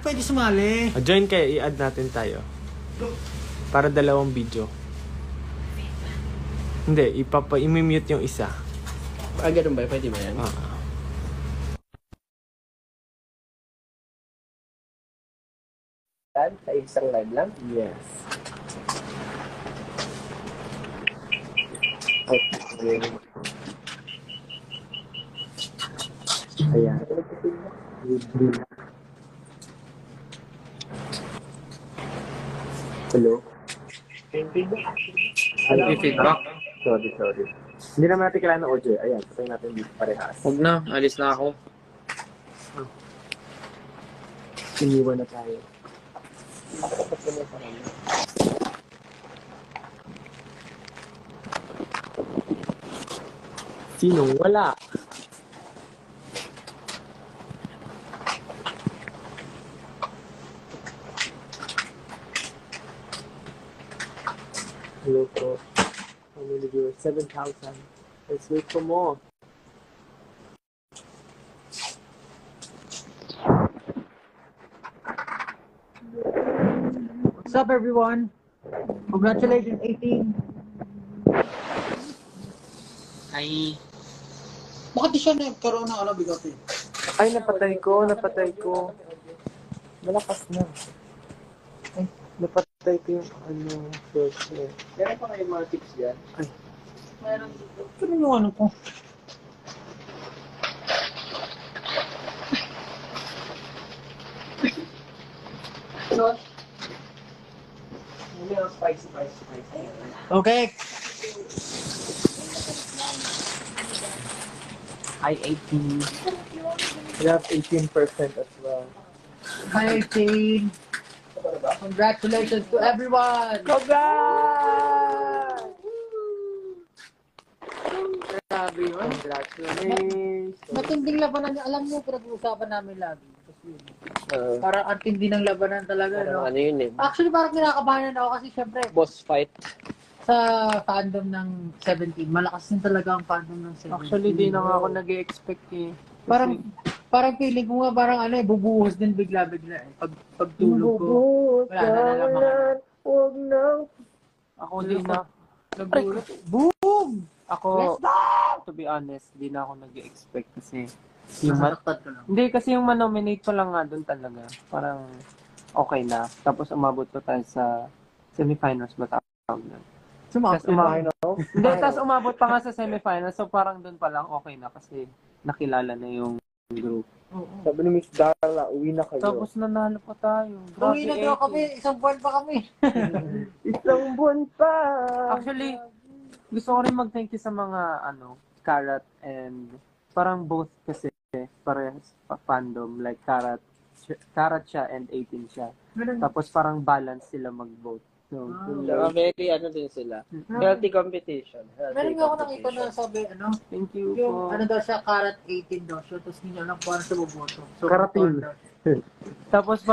pwede sumali. Join kayo, i-add natin tayo. Para 2 video. Hindi, i-mute yung isa. Ganun ba? Pwede ba yan? Sa isang live lang? Yes. Okay. Ayan. Hello? Feedback? Sorry. Hindi naman natin kailangan ng audio. Ayan, patay natin dito parehas. Huwag na. Alis na ako. Iniwan na tayo. Sinong wala? Hello po. How many viewers? 7,000. Let's wait for more. What's up, everyone? Congratulations, 18. Ay. Bakit di siya nagkaroon ng bigote? Ay, napatay ko. Malakas na. Ay, napatay ko yung first eh. Meron pa kayo mga tips dyan? Ay. Meron dito. Ano yung ano po? So, meron spicy. Okay. Hi, 18. We have 18% as well. Hi, 18. Congratulations to everyone! Congrats! Grabe yun. Congratulations! Matinding labanan niya. Alam mo, pinag-uusapan namin lagi. Parang ang tindi ng labanan talaga, no? Ano yun eh? Actually, parang kinakabahan ako kasi syempre, Boss fight. sa fandom ng 17, malakas din talaga ang fandom ng 17. Actually, di na nga ako nag-expect eh. Parang feeling ko nga parang bubuhos din bigla-bigla eh. Pagtulog ko, wala na nalamangan. Huwag na. Ako di na. Nagulat. Boom! Ako, Let's go! to be honest, di na ako nag-expect kasi Nasaraktad ko lang. hindi, kasi yung manominate pa lang nga doon talaga. Parang okay na. Tapos umabot pa tayo sa semifinals ba tawag na? Hindi, tapos umabot pa nga sa semifinals. So parang doon pa lang okay na kasi nakilala na yung group. Sabi ni Miss Darla, uwi na kayo. Tapos nanalo pa tayo. Uwi na daw kami, isang buwan pa kami. Isang buwan pa. Actually, gusto ko rin mag-thank you sa mga Karat and parang both kasi parehas fandom, like Karat siya and 18 siya. Tapos parang balance sila mag-vote. So, Very din sila. Healthy competition. Meron nga ako nakita na sabi, thank you yung po. daw siya, Karat 18 daw siya, tapos hindi alam kung ano siya buboto. So, Karatin. Tapos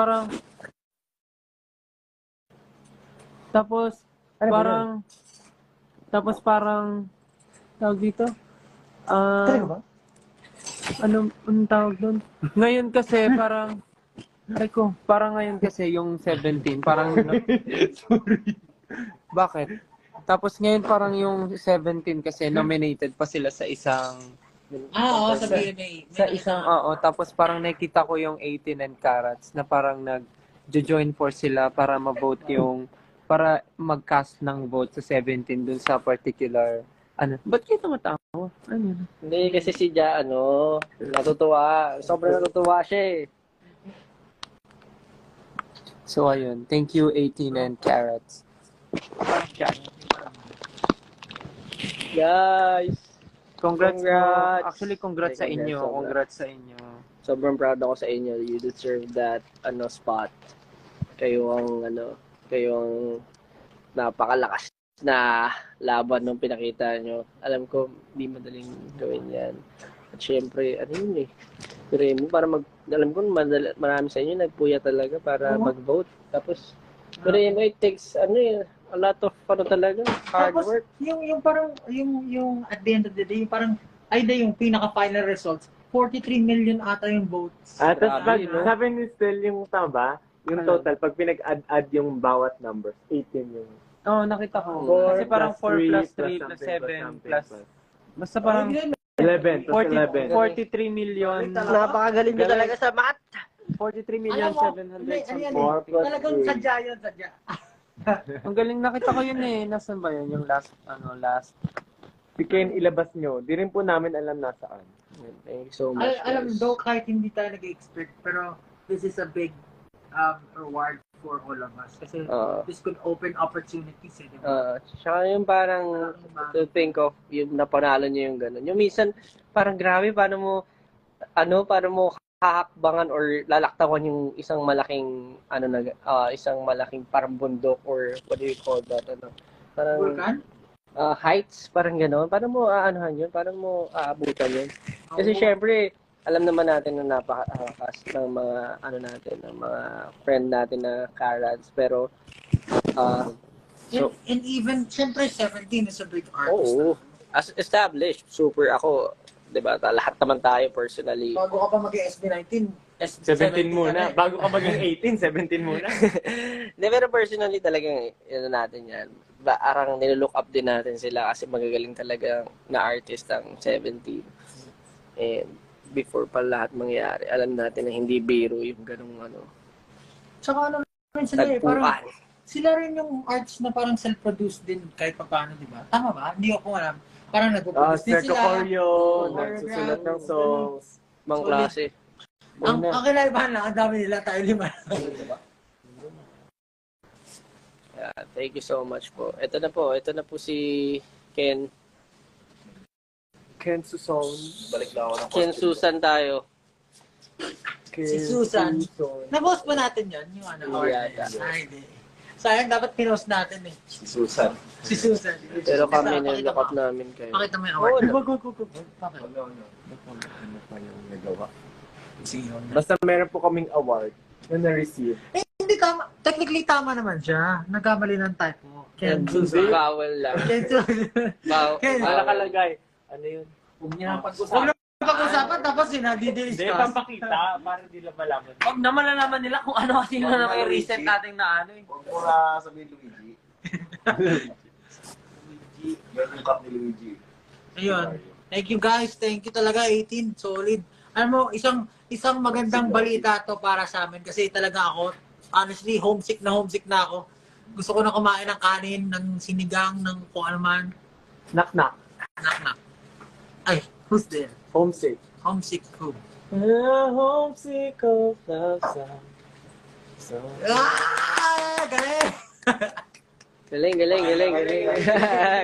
parang tawag dito? Anong tawag doon? Ngayon kasi parang ngayon kasi yung 17 parang sorry. Bakit? Tapos ngayon parang yung 17 kasi nominated pa sila sa isang oo, sa BMA. sa isang tapos parang nakita ko yung 18 and Carats na parang nag-join force sila para ma-vote para mag-cast ng vote sa 17 dun sa particular ba't kayo tumatawa? Ano yun? Hindi, kasi si Ja, natutuwa. Sobrang natutuwa siya eh. So, ayun. Thank you, 18 and Carats. Guys! Congrats. Congrats. Actually, congrats sa inyo. Congrats sa inyo. Sobrang proud ako sa inyo. You deserve that spot. Kayo ang napakalakas na laban nung pinakita nyo. Alam ko, di madaling gawin yan. At syempre, alam ko, marami sa inyo nagpuya talaga para mag-vote. Tapos, it takes, a lot of, talaga, hard work. Yung parang, yung at the end of the day, yung parang, yung pinaka-final results, 43 million ata yung votes. Tapos Grabe, no? sabi ni Stel yung tama, yung Ano? total, pag pinag-add yung bawat numbers, 18 yung... Oo, nakita ko. Four Kasi parang 4 plus 3 plus something 7 something plus... Basta parang 11 plus 11. 43 million... Napakagaling mo talaga sa math. 43 million 700 something. Talagang sadya yun, sadya. Ang galing, nakita ko yun eh. Nasaan ba yun? Yung last. Si Ken, ilabas nyo. Di rin po namin alam nasaan. Thank you so much. Alam, guys. though kahit hindi tayo nag-expect, pero this is a big reward for all of us. Kasi this could open opportunities eh, di ba? Tsaka yung parang to think of, yung napanalo niyo yung gano'n. Yung minsan, parang grabe, paano mo hahakbangan or lalaktawan yung isang malaking, isang malaking parang bundok or what do you call that, parang, Vulcan? heights, parang gano'n. Paano mo aanohan yun? Paano mo aabutan yun? Kasi syempre, alam naman natin na napakakas ng mga ng mga friend natin na Karats, pero And even, syempre, 17 is a big artist. oo, as established, super ako, 'di ba? Lahat naman tayo personally. Bago ka pa mag-SB19, 17 muna. ka na eh. Bago ka maging 18, 17 muna. Hindi, pero personally talagang natin yan. Arang nilook up din natin sila kasi magagaling talaga na artist ang 17. And before pa lahat mangyari, alam natin na hindi biro yung ganung Tsaka rin sila eh, parang tagpuan. sila rin yung arts na parang self-produced din kahit pa paano, di ba? Tama ba? Hindi ako alam. Parang nagpo-produce din Sergio sila. Corio, choreograph, nagsusulat ng songs. Mang Solid. klase. Ang kinaibahan lang, ang dami nila, tayo 5. Yeah, thank you so much po. Ito na po si Ken. Ken Suson. Balik na ako ng Ken Susan tayo. Si Susan. Na-post ba natin yun? Yung award na Yata. yun? Ay, hindi. Sayang, dapat pinost natin eh. Si Susan. Si Susan. Pero kami Pakita nilook mo. up namin kayo. Pakita mo yung award. Bakit? Ano pa yung nagawa? Basta meron po kaming award na na-receive. Eh, hindi tama. Technically, tama naman siya. Nagkamali ng typo. Ken Hindi. Susan. Bawal lang. Ken Susan. Ken. Wala nakalagay. Ano yun? Huwag niya nang Huwag pag-usapan. na pag-usapan, tapos Hindi, sinadi-discuss. pampakita para hindi lang malaman. Huwag na malalaman nila kung ano kasi yung recent nating na ano eh. Huwag mo na sabihin Luigi. Luigi. Yan yung cup ni Luigi. Ayun. Thank you guys. Thank you talaga. 18. Solid. Alam mo, isang magandang balita to para sa amin kasi talaga ako, honestly, homesick na ako. Gusto ko na kumain ng kanin, ng sinigang, ng kung ano man. Knock-knock. Nak. Ay, who's there? Homesick. Homesick who? Homesick of love song. Galing! Galing. Galing.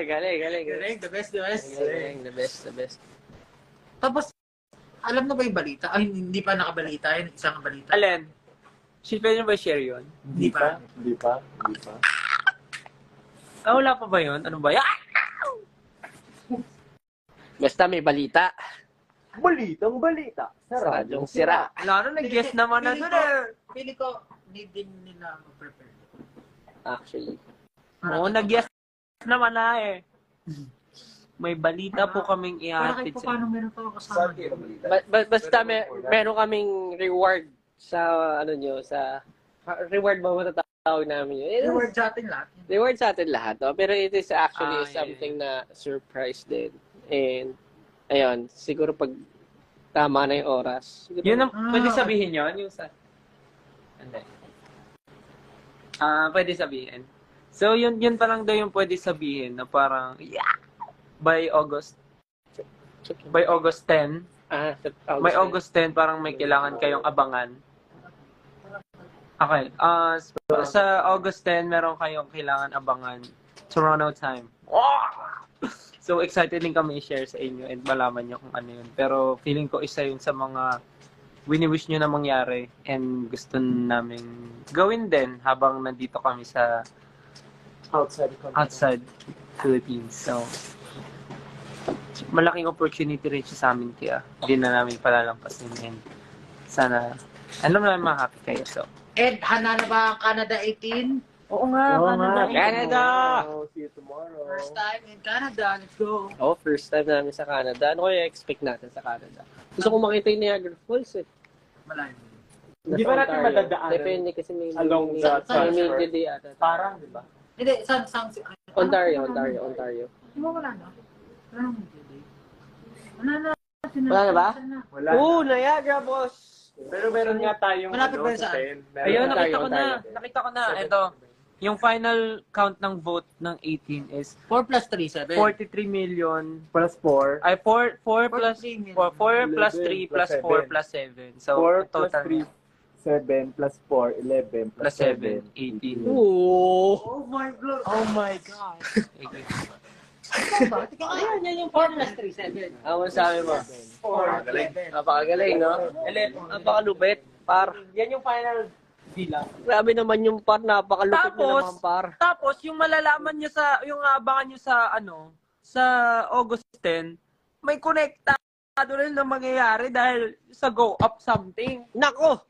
Galing, the best. Galing, the best. Tapos, alam na ba yung balita? Ay, hindi pa nakabalita. Yun, isang balita. Alin? Pwede nyo ba share yun? Hindi pa. Hindi pa. Ah, wala pa ba yun? Ano ba? Basta may balita. Balita. Sa radyong sira. Wala na, nag-guess naman na doon eh. Pili ko, need din nila mag-prepare. Actually. Oo, nag-guess naman na eh. May balita po kaming Para ihatid kahit pa sa paano meron pa kasama. Saan kayo balita? Basta meron kaming reward sa reward ba matatawag namin yun? Reward sa atin lahat. Reward sa atin lahat, no? Pero it is actually Yeah. something na surprise din. And, ayun, siguro pag tama na yung oras. Siguro, Yun ang pwede sabihin yun? Yung sa... Hindi. Pwede sabihin. So, yun pa lang daw yung pwede sabihin na parang, by August 10, by August 10, parang may kailangan kayong abangan. Okay. Sa August 10, meron kayong kailangan abangan. Toronto time. So, excited din kami i-share sa inyo and malaman nyo kung ano yun. Pero, feeling ko isa yun sa mga wini-wish nyo na mangyari and gusto namin gawin din habang nandito kami sa outside Philippines. So, malaking opportunity rin siya sa amin kaya hindi na namin palalampasin and sana alam namin ma-happy kayo. So, Ed, hana na ba ang Canada 18? Oo nga, Canada! See you tomorrow. First time in Canada. Let's go. Oh, first time namin sa Canada. Ano kaya expect natin sa Canada? Gusto ko makita yung Niagara Falls eh. Malayo. Hindi ba natin Ontario. madadaanan? Depende kasi may Along the may transfer. day ata. Parang, di ba? Hindi, saan? Ontario. Di ba wala na? Wala na. Wala na. Wala na ba? Wala. Oo, Niagara Falls! Pero meron nga tayong Malapit ba yun sa saan? 10. Meron Ayun, nga nakita ko Ontario. na. Nakita ko na. Ito. Yung final count ng vote ng 18 is 4 plus 3, 7. 43 million. plus 4. Ay, 4 plus 43 million. 4 plus 3 plus 4 7. plus 7. So, 4 plus total 3, 7 plus 4, 11 plus 7, 18. Oo! Oh my God. Oh my God. Ayan, yan yung 4 plus 3, 7. Ano sabi mo? 4, 11. Napakagaling, no? Napakalupit. Par. Yan yung final bilang. Grabe naman yung par. Napakalupit na naman par. Tapos, yung malalaman nyo sa, yung abangan nyo sa, sa August 10, may konektado rin na mangyayari dahil sa go up something. Nako!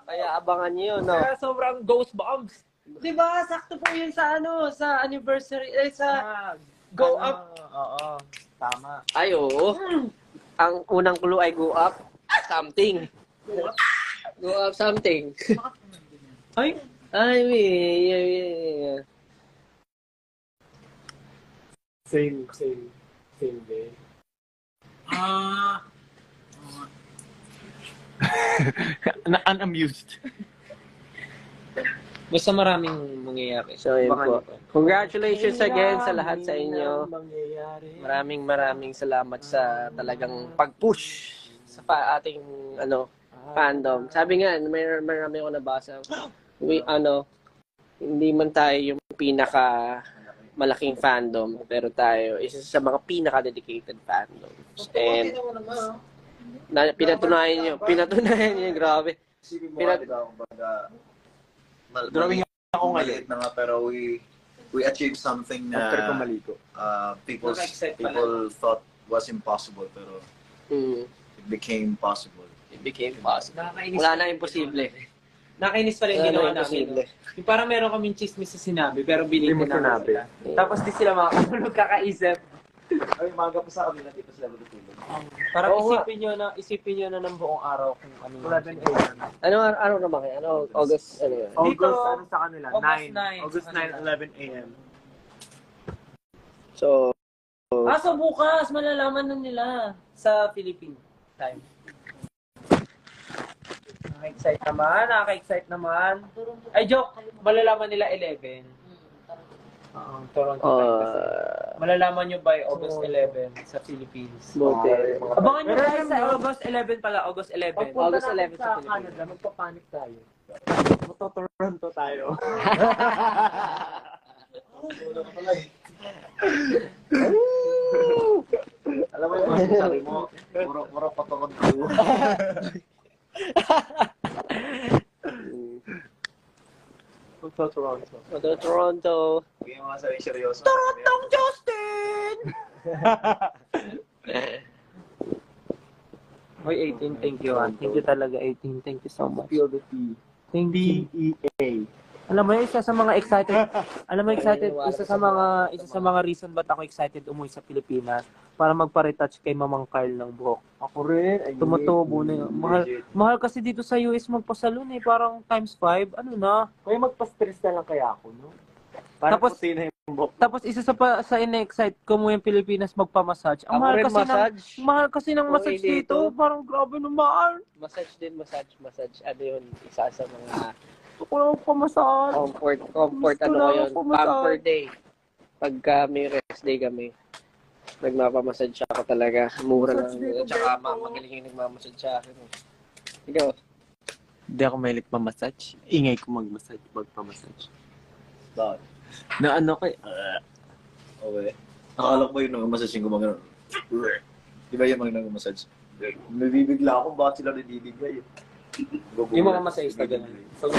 Kaya abangan nyo yun, no? Kaya sobrang ghost bombs. Diba? Sakto po yun sa, sa anniversary, sa go up. Oo. Tama. Ay, oo. Ang unang clue ay go up something. Go up something. Ay, Ay, Same day. Unamused. basta maraming mangyayari. So, yun Abangan po. nyo. Congratulations again sa lahat sa inyo. Mangyayari. Maraming salamat sa talagang pag-push sa ating fandom. Sabi nga, marami ako nabasa. Hindi man tayo yung pinaka malaking fandom, pero tayo isa sa mga pinaka-dedicated fandoms. And pinatunayan niyo, grabe. Drawing ako ngayon. Maliit na nga, pero we achieved something After ko na maligo. people thought was impossible, pero it became possible. It became possible. Nakakainis. Wala na imposible. Nakainis pala yung Wala ginawa na namin. imposible. Yung parang meron kaming chismis sa sinabi, pero Hindi bilhin mo na namin sinabi. sila. Tapos di sila makakatulog kakaisip. Ay, maga pa sa kanila dito sila matutulog. Parang Oo nga. isipin nyo na ng buong araw kung ano yung 11 a.m. Ano naman kayo? August, ano yun? August, Dito, sa kanila? August 9. 9. August 9, 11 a.m. So, So bukas, malalaman na nila sa Philippine time. Nakaka-excite naman. Ay, joke. Malalaman nila 11. Toronto time kasi. Malalaman nyo by August 11 sa Philippines. buti. Abangan nyo guys sa August 11 pala. August 11. August 11 sa sa Canada, magpapanik tayo. Toronto tayo. Alam mo yung mga sabi mo, muro patungod ko. Toronto. Toronto. Huwag yung mga sabi seryoso. Tong Justin! Hoy, 18, thank you. Thank you talaga, 18. Thank you so much. Feel the tea. Thank you. DEA. Alam mo, isa sa mga excited, isa sa mga reason ba't ako excited umuwi sa Pilipinas para magpa-retouch kay Mamang Carl ng buhok. Ako rin. Ay, Tumutubo na yun. Mahal kasi dito sa US magpa-salon parang times 5, ano na. Kaya magpa-stress na lang kaya ako, no? Para Tapos- puti na yung buhok. Tapos isa sa ina-excite ko mo yung Pilipinas magpa-massage. Ang Ako mahal rin kasi massage. mahal kasi ng Oo, massage hindi dito. ito. Parang grabe na mahal. Massage. Ano yun? Isa sa mga Ako lang magpa-massage. comfort Gusto ano lang ko yun? ako massage. Pamper day. Pagka may rest day kami, nagmapamassage ako talaga. Mura lang. At saka magaling yung nagmamassage sa akin. Ikaw? Hindi ako mahilig pa-massage. Ingay ko mag-massage, magpa-massage. Bakit? Na ano kay... Okay. Nakala ko ba yung nag-massage yung gumagano? Di ba yung mga nag-massage? Nabibigla ako, bakit sila nabibigla yun? Yung mga massage na ganun. So,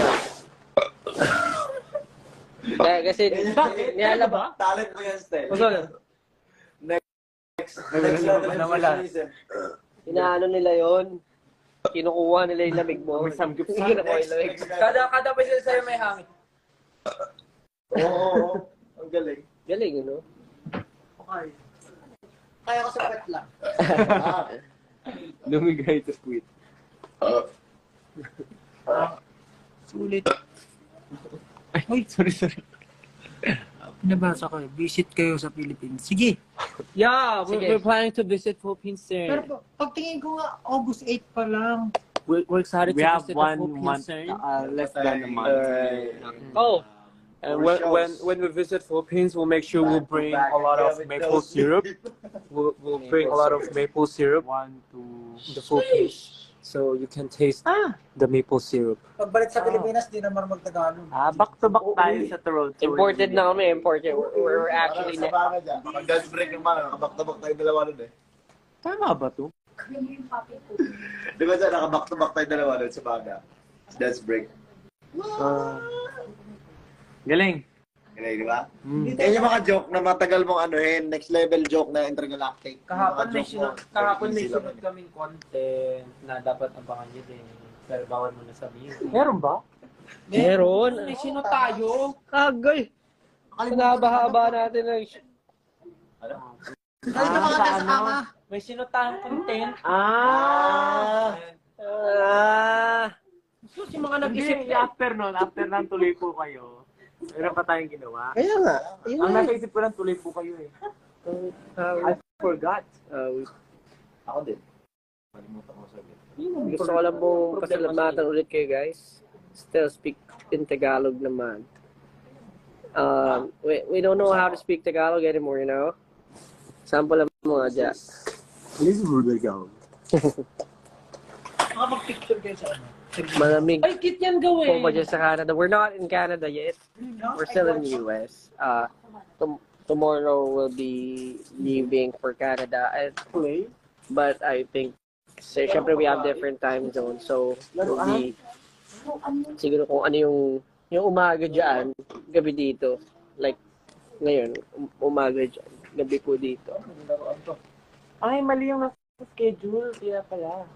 Kasi, nilalaba. Talent mo yan, Stel. Nawala. Inaano nila yon. Kinukuha nila yung lamig mo. May samgyup sa Kinukuha yung lamig. Kada pa sila sa'yo may hangin. Oo. Ang galing. Galing, you know? Okay. Kaya ko sa pet lang. Lumigay to quit. Sulit. Ay, sorry. Nabasa ko eh. Visit kayo sa Philippines. Sige. Yeah, Sige. we're planning to visit Philippines Pero soon. pagtingin ko nga, August 8 pa lang. We're excited We to have visit the 1 Philippines month, soon. less than a month. Oh, And when we visit Philippines, we'll make sure we'll bring a lot of maple syrup. We'll bring a lot of maple syrup to the Philippines, so you can taste the maple syrup. Pagbalik sa Pilipinas, di naman magtagalog. Back to back tayo sa Toronto. imported na kami, imported. We're actually Sa baga dyan. Kapag dance break naman, nakabak-to-back tayo dalawa nun eh. Tama ba to? Di ba dyan, nakabak-to-back tayo dalawa nun sa baga. Dance break. Galing. Ganun, di ba? Yan yung mga joke na matagal mong anuhin, next level joke na intergalactic. Kahapon Mga may joke mo, kahapon may easy lang sunod kaming content na dapat abangan nyo din. Pero bawal mo na sabihin. Meron ba? Meron. May sino tayo? Kagay. Nabahaba natin ng... Kahit na mga nasa kama. May sino tayong content. So, yung mga nag-isip Hindi, after nun, tuloy po kayo. Meron pa tayong ginawa. Kaya nga. Ang nasa isip ko lang, tuloy po kayo eh. I forgot. Ako din. Malimutan ko sabi. Gusto ko lang pong pasalamatan ulit kayo, guys. Still speak in Tagalog naman. We don't know how to speak Tagalog anymore, you know? Sample lang mga dyan. Please go. Makapag-picture kayo sa ano. Malamig Ay, kit yan gawin. po ba dyan sa Canada? We're not in Canada yet. We're still in the US. Tomorrow we'll be leaving for Canada. But I think, syempre we have different time zones. So, we'll be, siguro kung ano yung umaga dyan, gabi dito. Like, ngayon, umaga dyan, gabi po dito. Ay, mali yung schedule. Kaya pala.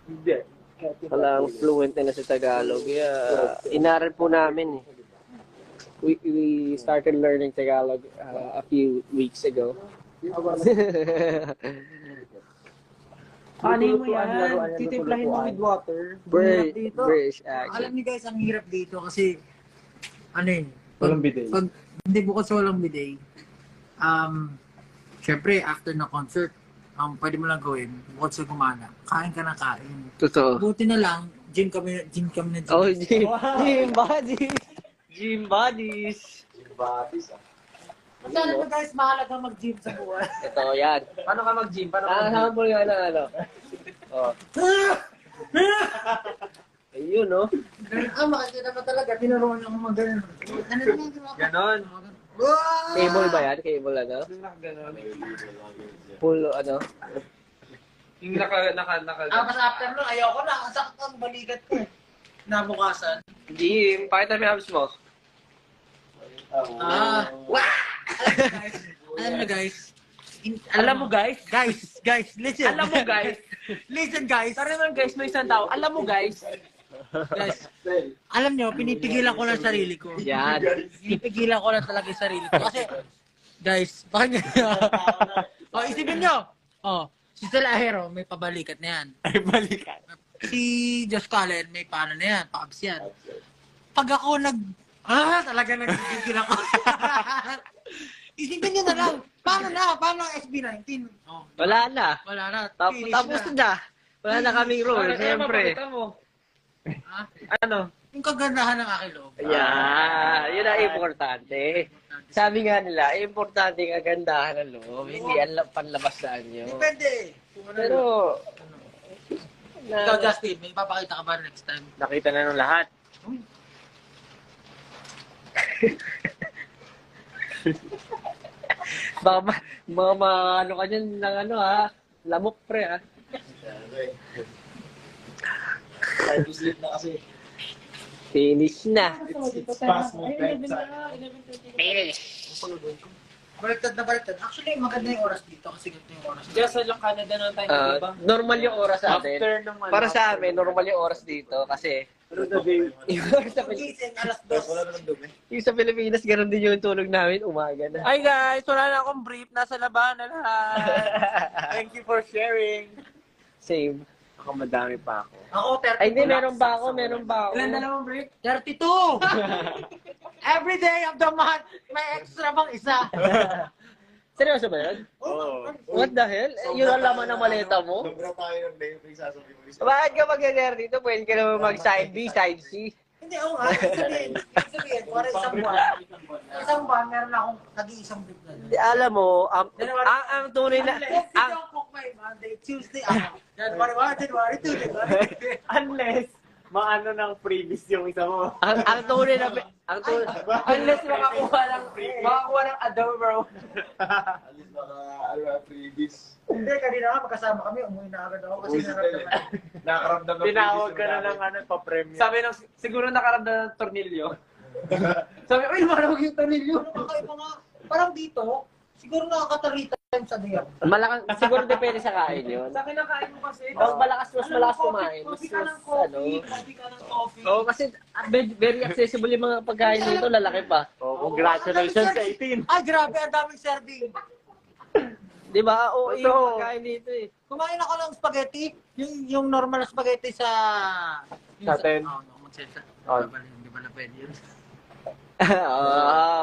Hindi. Walang fluent na sa Tagalog. Kaya, inaral po namin eh. We started learning Tagalog a few weeks ago. Ano mo yan? Titimplahin mo with water. British Alam accent. niyo guys, ang hirap dito kasi ano eh. Walang bidet. Pag hindi bukod sa walang bidet, syempre after na concert, pwede mo lang gawin, bukod sa gumana, kain ka na kain. Totoo. Buti na lang, gym kami na gym. Oh, gym buddies! Gym buddies! Batis ah. Masala ba guys, mahalaga mag-gym sa buhay. Ito, yan. Paano ka mag-gym? Paano ka mag-gym? Sample nga na ano. Oh. Ayun, no? Makikita pa talaga, tinuruan ako mag-gano'n. Ano naman? Ganon. Cable ba yan? Cable ano? Ganon. Full ano? Yung naka. Tapos after nun, ayoko na. Ang sakit ang balikat ko. Nabukasan. Gym. Pakita mo yung abs mo. Alam mo guys. Alam mo guys? Guys, listen. Alam mo guys? Listen guys. Tara naman guys, may isang tao. Alam mo guys? Guys, alam nyo, pinipigilan ko lang sarili ko. Yan. Pinipigilan ko lang talaga yung sarili ko. Kasi, guys, bakit isipin nyo. Si Stella Ahero, may pabalikat na yan. Ay, balikan. Si Josh Cullen, may paano na yan, paabs yan. Pag ako talaga nagpipigil ako. Isipin nyo na lang, paano ang SB19? Wala na. Wala na. Tapos na. Wala na kaming rule, siyempre. Ha? Ano? Yung kagandahan ng aking loob. Yeah, yun ang importante. Sabi nga nila, importante ang kagandahan ng loob, hindi ang panlabas sa inyo. Depende. Pero, Ikaw, Justin, may papakita ka ba next time? Nakita na ng lahat. baka ano ka dyan ng ano ha, lamok pre ha. Time to sleep na kasi. Finish na. It's past my bedtime. Finish. Baliktad na baliktad. Actually, maganda yung oras dito kasi ganito yung oras. Diyan sa Canada na tayo, di ba? Normal yung oras sa atin. After naman. Para sa amin, normal yung oras dito kasi Yung sa, Gising, alas 2. Wala naman dumi. yung sa Pilipinas, ganun din yung tulog namin, umaga na. Ay guys, wala na akong brief. Nasa labanan na lahat. Thank you for sharing. Same. Ako madami pa ako. Ako, 30. Ay, hindi, meron ba ako? Ilan na namang brief? 32! Every day of the month, may extra bang isa. Seryoso ba yun? Oo. What the hell? Yun ang laman ng maleta mo? Sobra tayo ng day, may sasabihin mo isa. Bakit ka mag-ganyan dito? Pwede ka naman mag-side B, side C. Hindi, oo nga. Sabihin, para isang buwan, meron akong nag-iisang big na. Alam mo, ang tunay na... Ang cook may Monday, Tuesday, January 1, January 2, January 3. Unless, maano ng previous yung isa mo. ang tunay na... Unless makakuha ng adobo. At least freebies. Hindi, kanina nga magkasama kami, umuwi na agad ako kasi nararamdaman. Nakaramdam ng Tinawag ka na freebies ng pa-premium. Sabi nung, siguro nakaramdam ng tornilyo. Sabi, uy, maramag yung tornilyo. Kakaiba nga, parang dito, siguro nakaka-3 times a day ako. Malakas, siguro depende sa kain yun. Sa kinakain mo kasi. Mas malakas kumain. Coffee ka ng Mas, coffee, coffee ka ng coffee. Oo, kasi very accessible yung mga pagkain dito, lalaki pa. Oh, congratulations sa 18. Ay, grabe, ang daming serving. Di ba? Oo, Ito. yung pagkain dito eh. Kumain ako ng spaghetti, yung normal na spaghetti sa... Sa 10. Oo, magsensa. Oh. Hindi ba na pwede yun?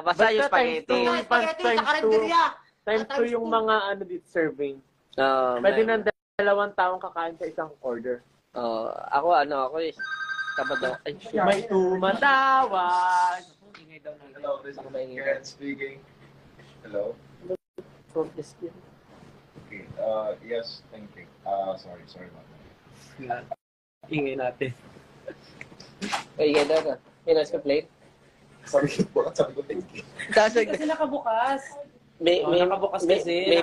Basta yung spaghetti. Yung spaghetti sa karinderya. Times 2 yung mga dito serving. Pwede ng 2 taong kakain sa isang order. Ako eh. Sabado. Ay, shit. May tumatawag. Ingay daw na. Hello, this is Karen speaking. Hello. From the skin. Okay. Yes, thank you. Sorry about that. Ingay natin. Ay, ganda ka. May nasa plate. Sabi ko thank you. Tapos, Kasi nakabukas. Nakabukas kasi.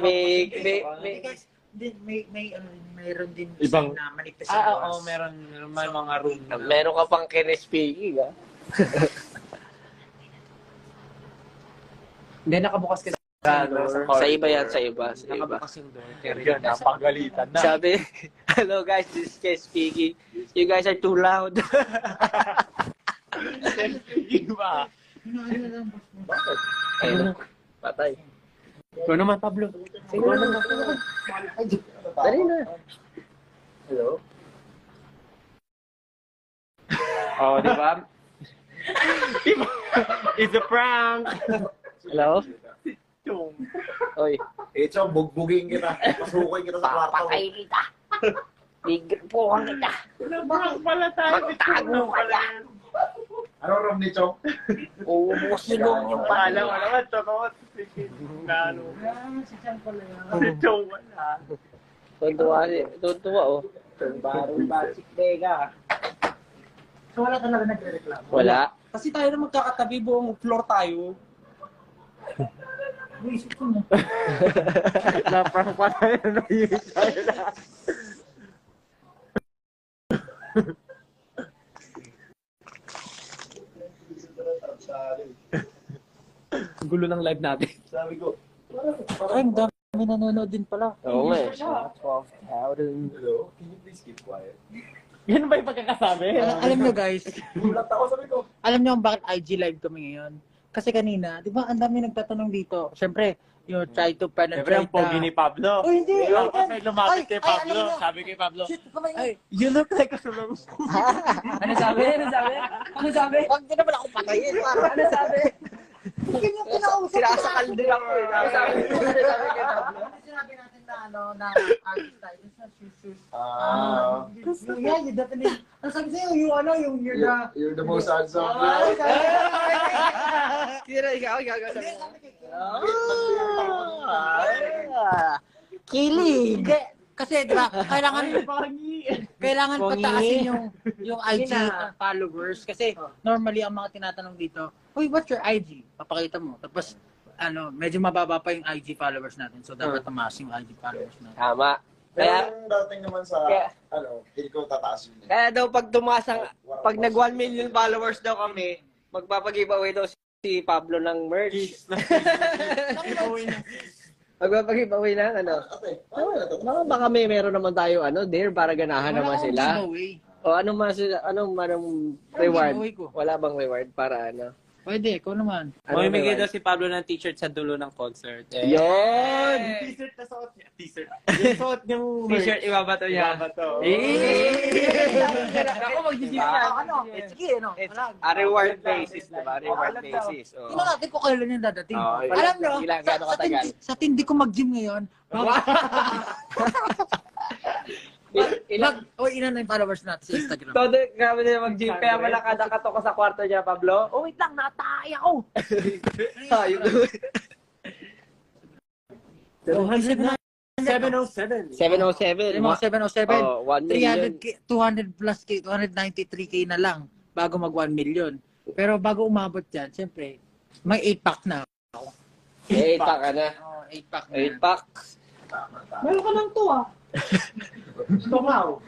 Mayroon din Ibang- na manipis Oo, meron may mga room na. meron ka pang kinespeaking, ha? Hindi, nakabukas kasi. Sa iba yan, sa iba. Nakabukas yung door. Yan, napagalitan na. Sabi, hello guys, this is Kay speaking. You guys are too loud. Speaking ba? Ayun, patay. Ikaw naman, Pablo. Sige naman. Dali na. Hello? Oh, di ba? It's a prank. Hello? Yung. Oy. Chong, bugbugin kita. Pasukin kita sa kwarto. Papatay kita. Bigripuhan kita. Prank pala tayo. Magtago ka na. Ano ram ni Chong? Uubusin mo yung Alam mo naman, totoo. Ano? Si Chan pala yan. Si Chong wala. Tuntua, oh. Barong Basic Vega. So wala talaga nagre-reklamo. Wala. Kasi tayo na magkakatabi, buong floor tayo. Isip ko na. Na-prank pa tayo na yun tayo na. Gulo ng live natin. Sabi ko, Ay, ang dami nanonood din pala. Oo nga eh. 12,000. hello? Can you please keep quiet? Yan ba yung pagkakasabi? Alam nyo guys, Gulat ako, sabi ko. alam nyo kung bakit IG live kami ngayon? Kasi kanina, di ba, ang dami nagtatanong dito. Siyempre, you try to Siyempre penetrate ang pogi ni Pablo. Oh, hindi. Ikaw kasi lumapit kay Ay, Pablo. alam mo. Sabi kay Pablo, Shit, kamay ay, you look like a sulong. Ano sabi? Ano sabi? Huwag din naman ako patayin. Ano sabi? Hindi yung kinausap. Sinasakal din ako eh. Ano sabi kay Pablo? Ano sinabi natin na na artist tayo? It's not shoes. Yeah, you definitely. Ano sabi sa'yo? Yung you're the... You're the most handsome. Tira, ikaw. Hindi, sabi kay Kim. Kilig! Hindi. Kasi, di ba, kailangan pataasin yung IG followers. Kasi, normally, ang mga tinatanong dito, uy, what's your IG? Papakita mo. Tapos, medyo mababa pa yung IG followers natin. So, dapat tumaas yung IG followers natin. Tama. Pero Kaya, yung dating naman sa, Kaya- hindi ko tataas yun. kaya daw pag tumasang, pag nag 1 million followers daw kami, magpapag-giveaway daw si Pablo ng merch. Magpapag-giveaway ng ano. Ate, paano na ito? Baka meron naman tayo there para ganahan naman sila. No way. O anong reward? Uwi ko. Wala bang reward para ano? Pwede, ikaw naman. Mamimigay daw si Pablo ng t-shirt sa dulo ng concert. Yun! T-shirt na suot niya. T-shirt. Yung suot niyang T-shirt, ibabato niya. Ibabato. Ako mag-gigil na. Ano? Sige, no? Reward basis, diba? Reward basis. Oh. Tingnan natin kung kailan yung dadating. Oh, Alam nyo, ilang gaano katagal? sa tindi ko mag-gym ngayon, ilan na yung followers natin sa Instagram. Todo, grabe na mag-gym. Kaya wala ka nakatok sa kwarto niya, Pablo. Oh, wait lang, natay ako. Ayun. 707. 707. Yung mga 707. Oh, 1 million. 300K, 200 plus K, 293K na lang bago mag 1 million. Pero bago umabot dyan, siyempre, may 8-pack na. 8-pack ka na. Oh, 8-pack na. 8-pack. Meron ka lang to Tumaw.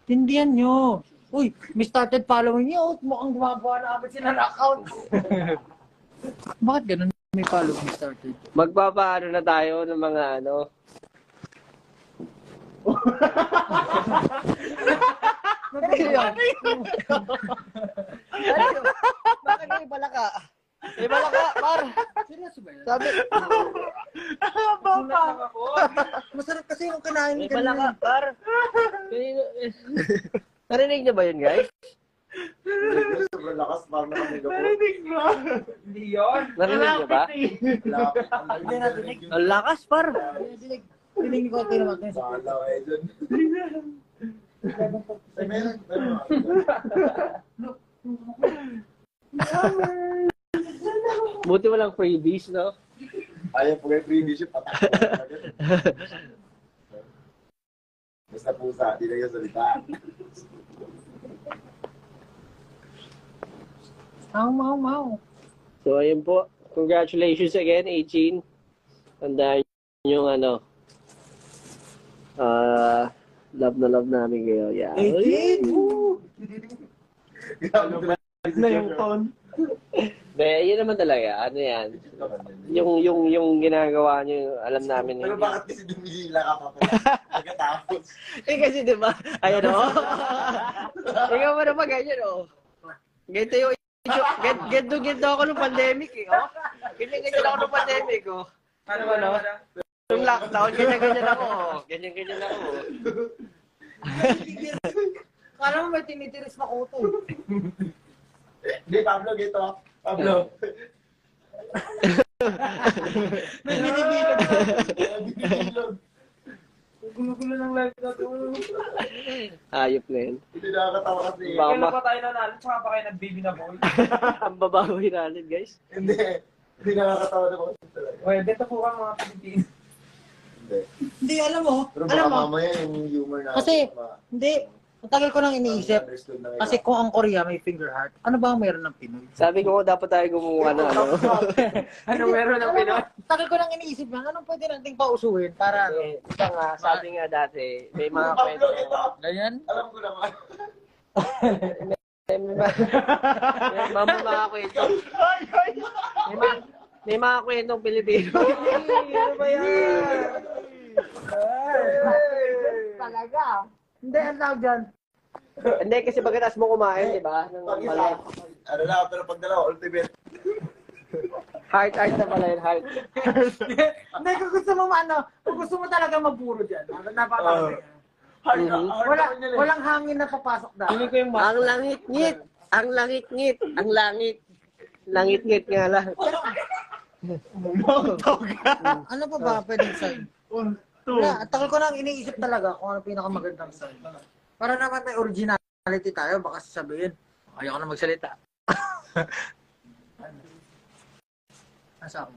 Tindihan nyo. Uy, may started following nyo. Mukhang gumagawa na agad sila ng account. Bakit ganun may following started? Magpapaano na tayo ng mga ano. Bakit may balaka? May balaka, par. Seryoso ba yan? Sabi, Masarap kasi yung kinain may balaka, par. Kanino, narinig niyo ba yun, guys? Sobrang lakas, parang nakamiga po. Hindi yun. Narinig niyo ba? Hindi natinig. Ang lakas, par. Tinig ko kayo naman. Bala kayo dun. Ay, meron. Buti walang freebies, no? Ayaw po kayo freebies yung patak. Basta pusa, di na yung salita. Mau. So, ayun po. Congratulations again, 18. Tandaan yung ano. Love na love namin kayo. Yeah. 18! Na yung tone. De, yun naman talaga. Ano yan? Yung ginagawa niyo, alam namin. Pero bakit kasi dumilila ka pa po? Pagkatapos. Kasi diba, ayun o. Ikaw mo naman ganyan o. Ganito yung Ganto ako nung pandemic eh. Oh. Ganyan ako nung pandemic oh. Ano? Yung lockdown, ganyan ako. Ganyan ako. Kala mo may tinitiris na kuto. Hindi, Pablo, gito. Pablo. May binibilog. Binibilog. Gulo-gulo ng live na to. Ayop na yun. Hindi nakakatawa kasi. Kailan pa tayo nanalo, tsaka pa kayo nag-baby na boy. Ang babawi natin guys. Hindi. Hindi nakakatawa na kasi talaga. Well, dito po ang mga Pilipino. Hindi. Hindi, alam mo. Pero Alam baka mo. mamaya yung humor na. Kasi, hindi. Ang tagal ko nang iniisip. Kasi kung ang Korea may finger heart, ano ba ang meron ng Pinoy? Sabi ko dapat tayo gumawa na ano. Ano meron ng Pinoy? Tagal ko nang iniisip yan. Anong pwede nating pausuhin para ano? Ika nga, sabi nga dati, may mga Pablo, kwento. ito. Ganyan? Alam ko naman. Mga kwento. May mga kwentong Pilipino. Ano ba yan? Talaga. Hindi, ang tawag dyan. Hindi, kasi pagkatapos mo kumain, di ba? Pag-isa. Ano na, pero pag dalawa, ultimate. Heart na pala yun, heart. Hindi, kung gusto mo kung gusto mo talaga mapuro dyan, napakaganda. Walang hangin na papasok na. Ang langit-ngit! Ang langit-ngit! Ang langit! Langit-ngit nga lang. Ano pa ba pwedeng sign? Wala, tagal ko nang iniisip talaga kung ano pinakamagandang sign. Para naman may originality tayo, baka sasabihin, ayoko na magsalita. Nasa ako?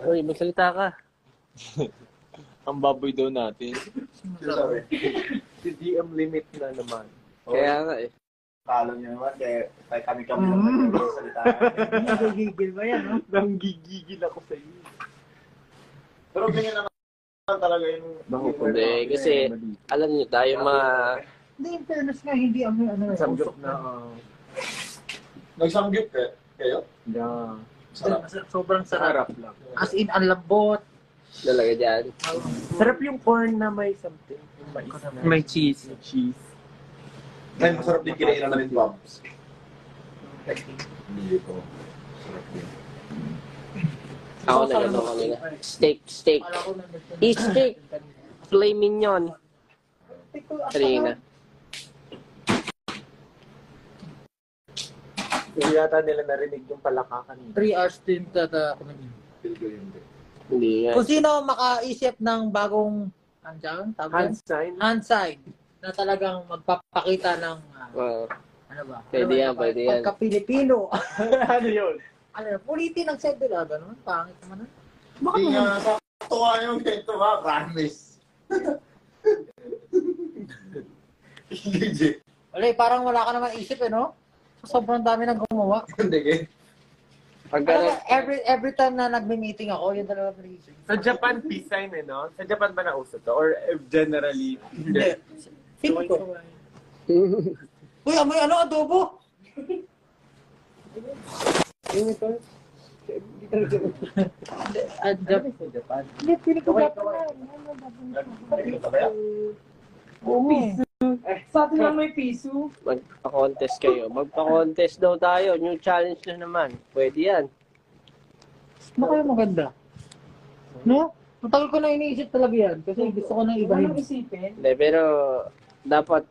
Uy, magsalita ka. Ang baboy daw natin. Sabi. Si DM limit na naman. Kaya nga eh. Talo niyo naman, kaya kami lang nagsalita. Nagigigil ba yan, no? Nanggigigil ako sa iyo. Pero ganyan naman talaga yung humor. Hindi, kasi alam niyo tayo mga... Hindi, in fairness nga, hindi ano Samgyup na. Nagsamgyup kayo? Yeah. Sarap. Sobrang sarap. Sarap lang. As in, ang lambot. Talaga dyan. Sarap yung corn na may something. Yung mais na may cheese. Ay, masarap din kinainan namin, Pops. Hindi ko. Sarap din. Ako na lang kanina. Steak. Wala ko nandun. Steak. Filet mignon. Kanina. Hindi yata nila narinig yung palakakan. 3 hours din tata ako naging. Feel ko yun din. Hindi yan. Kung sino makaisip ng bagong Hand sign. hand sign na talagang magpapakita ng ano ba? Pwede yan, pwede yan. Pagka-Pilipino. Ano yun? Ano, puliti ng sendula, gano'n. Pangit naman. Hindi nga, sakto nga yung ganito ha, promise. Legit. Wala, parang wala ka naman isip no? Sobrang dami nang gumawa. Hindi kayo. Ano, every time na nagme-meeting ako, yung dalawa naisip. Sa Japan, peace sign no? Sa Japan ba nauso to? Or generally? Hindi. Feel ko. Uy, amoy adobo? Japan. Hindi, feeling ko dapat Sa atin lang may piso. Magpa-contest kayo. Magpa-contest daw tayo. New challenge na naman. Pwede yan. Baka maganda. No? Matagal ko na iniisip talaga yan. Kasi gusto ko nang ibahin. isipin? Hindi, pero dapat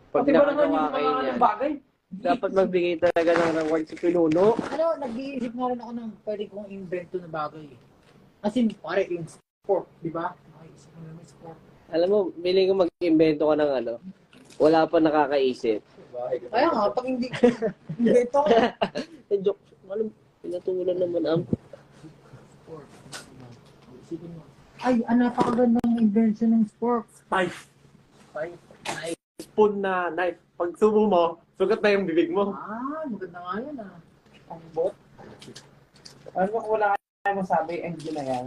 pag Pati ba naman yung nakagawa kayo mga niyan, bagay? dapat magbigay talaga ng reward sa pinuno. Ano, nag-iisip nga rin ako ng pwede kong invento na bagay. As in, pare, yung sport, di ba? Nakikisip mo naman sport. Alam mo, biling ko mag-invento ka ng ano, wala pa nakakaisip. Kaya nga, pag hindi invento ko. Joke, alam, pinatulan naman ang Sport. Isipin mo. Ay, napakagandang invention ng sport. Knife. Spoon na knife. Pag sumo mo, sugat na yung bibig mo. Maganda nga yun Ang bot. Ano kung wala kayong masabi, end na yan.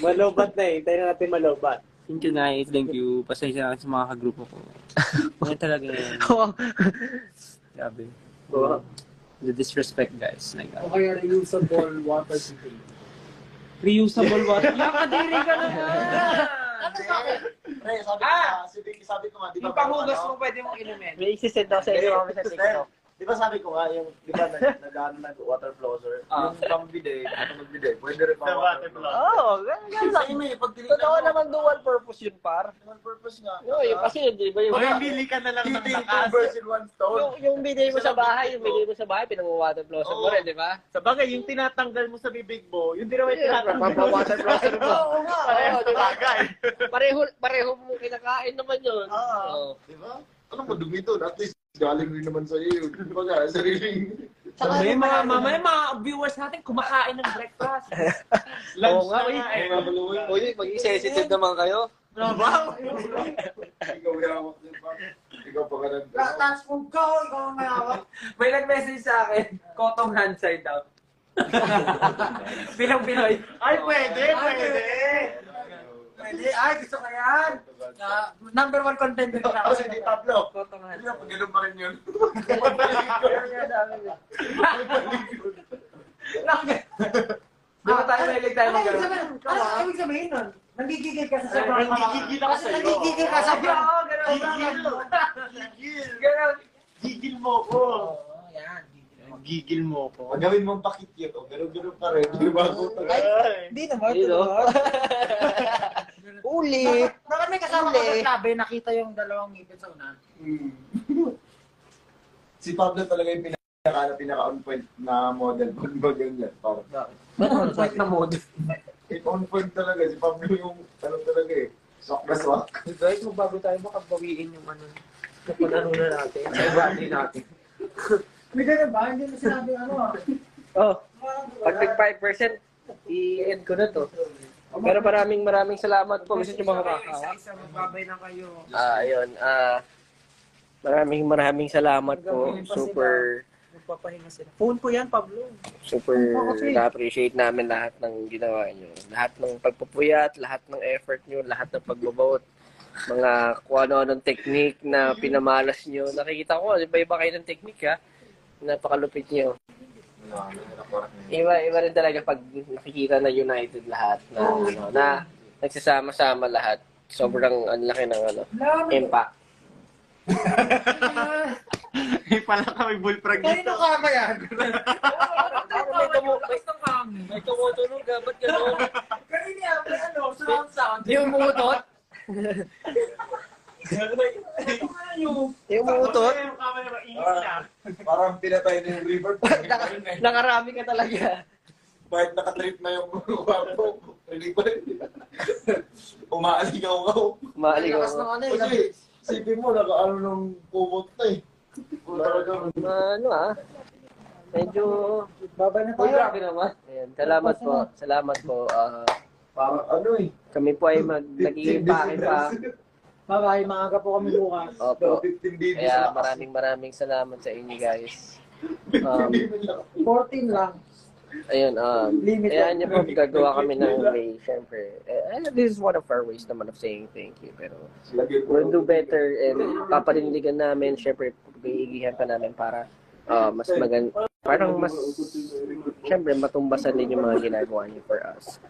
Malobat na eh. Tayo na natin malobat. Thank you guys, thank you. Pasensya na sa mga kagrupo ko. Yan talaga yan. Grabe. The disrespect guys. Like, O kaya reusable water bottle. Reusable water. Yakadiri ka na nga! Pre, sabi ko nga, di ba? Yung panghugas mo pwede mong inumin. may isisend daw sa inyo kami sa TikTok. Di ba sabi ko nga, yung, di ba, nag-water flosser, yung pang-bidet, mag-bidet, pwede rin pang-water flosser. Oo, ganyan lang. Same eh, pag tinignan Totoo mo, naman dual purpose yun, par. one purpose nga. No, yung kasi yun, di ba yung... O bili ka na lang ng Two lakas. birds in one stone. Yung biday mo sa bahay, pinang-water flosser mo rin, di ba? Sa bagay, yung tinatanggal mo sa bibig mo, yung di naman tinatanggal mo. Pang-water flosser mo. Oo nga. Pareho, di ba? Bagay. Pareho mo kinakain naman yun. Oo. Di ba? Ano madumi doon? At least galing rin naman sa iyo. Di ba nga, sariling... May mga viewers natin kumakain ng breakfast. Lunch Oo nga, na nga eh. Uy, maging sensitive naman kayo. Ano ba? Ikaw yamak din pa. Ikaw pa ka nag... Touch food ko, ikaw ang mayawak. May nag-message sa akin, Kotong handside daw. Bilang Pinoy. Ay, pwede. Pwede. Ay, gusto ko yan. Number 1 contender na ako. Kasi di Pablo. Kotong Hindi handside. na, pag pa rin yun. Di ba tayo mahilig tayo mag Ano ibig sabihin nun? Nanggigigil ka sa sobrang Nanggigigil ako Kasi sa'yo. nanggigigil ka sa sobrang Ganun. Gigil mo ko. Oo, yan. Gigil mo ko. Pag gawin mong pakikit, o gano'n pa rin. Di ba? Hindi naman. Hindi, no? Ulit. Bakit may kasama ko sa labi, nakita yung dalawang ngipin sa unan. Si Pablo talaga yung pinaka-on point na model. Kung ba ganyan. Parang, Point na mode. on point talaga. Si Pablo yung, ano talaga eh. Swak na swak. Guys, magbago tayo makabawiin yung ano. Kapag ano na natin. Sa body natin. May ganun ba? Hindi mo sinabi ano ah. Oh, pag nag 5%, i-end ko na to. Pero maraming salamat po. Gusto nyo mga Isa-isa magbabay na kayo. ayun. Maraming salamat po. Super Magpapahinga sila. Phone ko yan, Pablo. na-appreciate namin lahat ng ginawa nyo. Lahat ng pagpupuyat, lahat ng effort nyo, lahat ng pagbabout. Mga kung ano-anong technique na pinamalas nyo. Nakikita ko, iba-iba kayo ng technique ha. Napakalupit nyo. Iba rin talaga pag nakikita na united lahat na ano, na nagsasama-sama lahat. Sobrang ang laki ng ano, impact. Pala kami bullfrog Kanino kama yan? May tumutunog ka, ba't gano'n? Kanino yan? May ano, surround sound. Yung umutot? Yung umutot? Parang pinatay na yung river. Nakarami ka talaga. Kahit nakatrip na yung kwarto, hindi pa rin. Umaaligaw-gaw. Maaligaw. Kasi, sipin mo, naka-ano ng kumot na eh. Talagang, Ano medyo... Babay na Uy, tayo. grabe naman. Ayan, salamat po. parang ano eh. Kami po ay nag-iimpake pa. Bye-bye. Maaga po kami bukas. Opo. 15 days. Kaya maraming salamat sa inyo guys. 14 lang. Ayun, Limited. ayan niyo po, gagawa kami ng way, syempre. This is one of our ways naman of saying thank you. Pero we'll do better and papanindigan namin, syempre, pag-iigihan pa namin para mas parang mas, syempre, matumbasan din yung mga ginagawa niyo for us.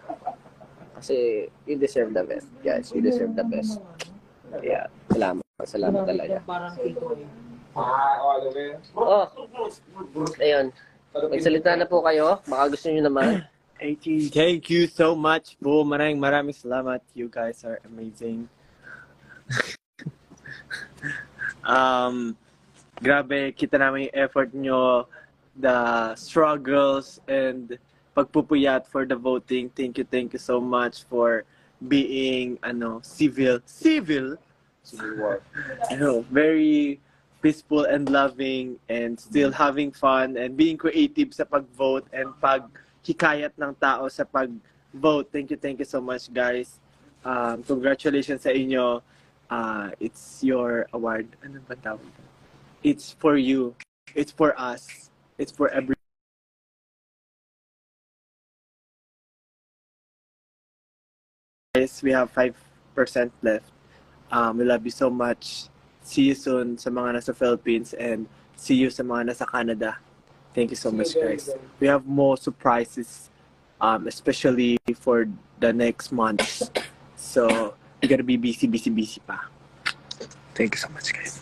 Kasi you deserve the best, guys. You deserve the best. Yeah, salamat talaga. Parang ito eh. Oh, ayun. Magsalita na po kayo. Baka gusto niyo naman. Thank you so much po. Maraming salamat. You guys are amazing. Grabe, kita namin yung effort nyo, the struggles and pagpupuyat for the voting. Thank you so much for being civil war. Very peaceful and loving and still having fun and being creative sa pag-vote and paghikayat ng tao sa pag-vote. Thank you so much, guys. Congratulations sa inyo. It's your award. Ano ba tawag? It's for you. It's for us. It's for everyone. Guys, we have 5% left. We love you so much. See you soon sa mga nasa Philippines and see you sa mga nasa Canada. Thank you so much, guys. We have more surprises, especially for the next month. So, we gotta be busy pa. Thank you so much, guys.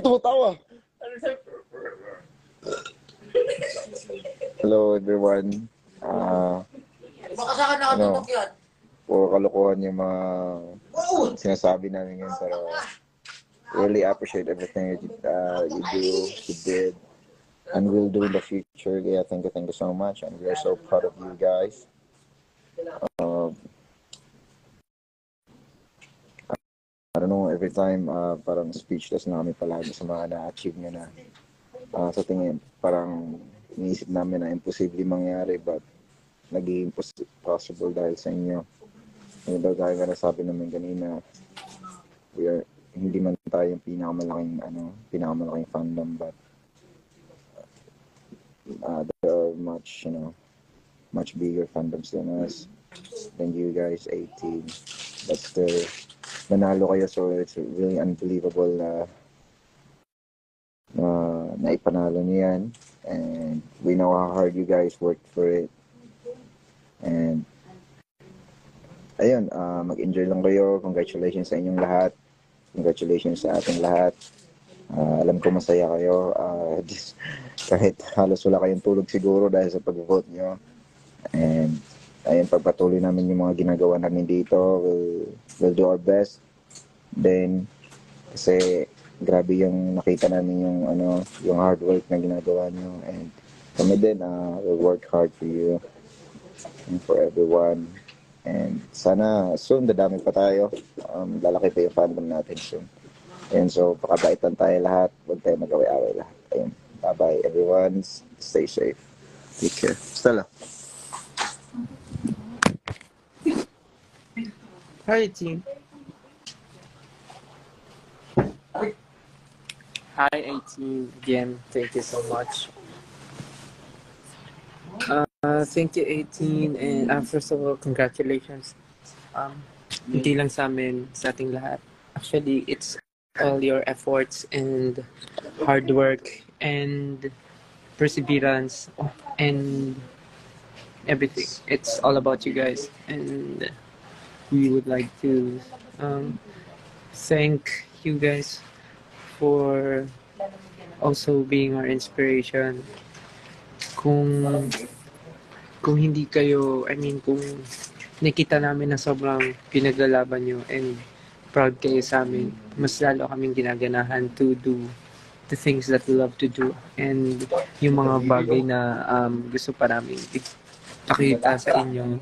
Tumatawa. Hello, everyone. Baka sa akin nakatutok yan. Puro kalokohan yung mga sinasabi namin ngayon, pero really appreciate everything you did, and will do in the future. Yeah, thank you so much, and we are so proud of you guys. I don't know, every time parang speechless na kami palagi sa mga na-achieve nyo na. Sa tingin, parang iniisip namin na imposible mangyari, but naging possible dahil sa inyo. Yung daw gaya nga nasabi namin kanina, hindi man tayo yung pinakamalaking fandom, but there are much bigger fandoms than us. Than you guys, 18. But still, nanalo kayo, so it's really unbelievable na ipanalo niyo yan. And we know how hard you guys worked for it. And ayun, mag-enjoy lang kayo. Congratulations sa inyong lahat. Congratulations sa ating lahat. Alam ko masaya kayo. Kahit halos wala kayong tulog siguro dahil sa pag-vote nyo. And ayun, pagpatuloy namin yung mga ginagawa namin dito. We'll do our best. Then, kasi grabe yung nakita namin yung hard work na ginagawa nyo. And kami din, we'll work hard for you and for everyone. And sana soon, dadami pa tayo. Lalaki pa yung fandom natin soon. And so, pakabaitan tayo lahat. Huwag tayo mag-away-away lahat. Ayun. Bye-bye, everyone. Stay safe. Take care. Stella. Hi, team. Hi, 18. Again, thank you so much. Thank you, 18, and first of all, congratulations. Hindi lang sa amin, sa ating lahat. Actually, it's all your efforts and hard work and perseverance and everything. It's all about you guys. And we would like to thank you guys for also being our inspiration. Kung hindi kayo, kung nakita namin na sobrang pinaglalaban nyo and proud kayo sa amin, mas lalo kaming ginaganahan to do the things that we love to do and yung mga bagay na gusto pa namin ipakita sa inyo,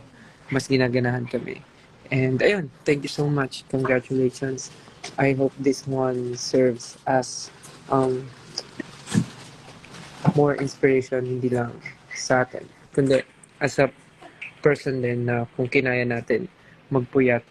mas ginaganahan kami. And ayun, thank you so much. Congratulations. I hope this one serves as more inspiration, hindi lang sa atin, kundi as a person din na kung kinaya natin magpuyat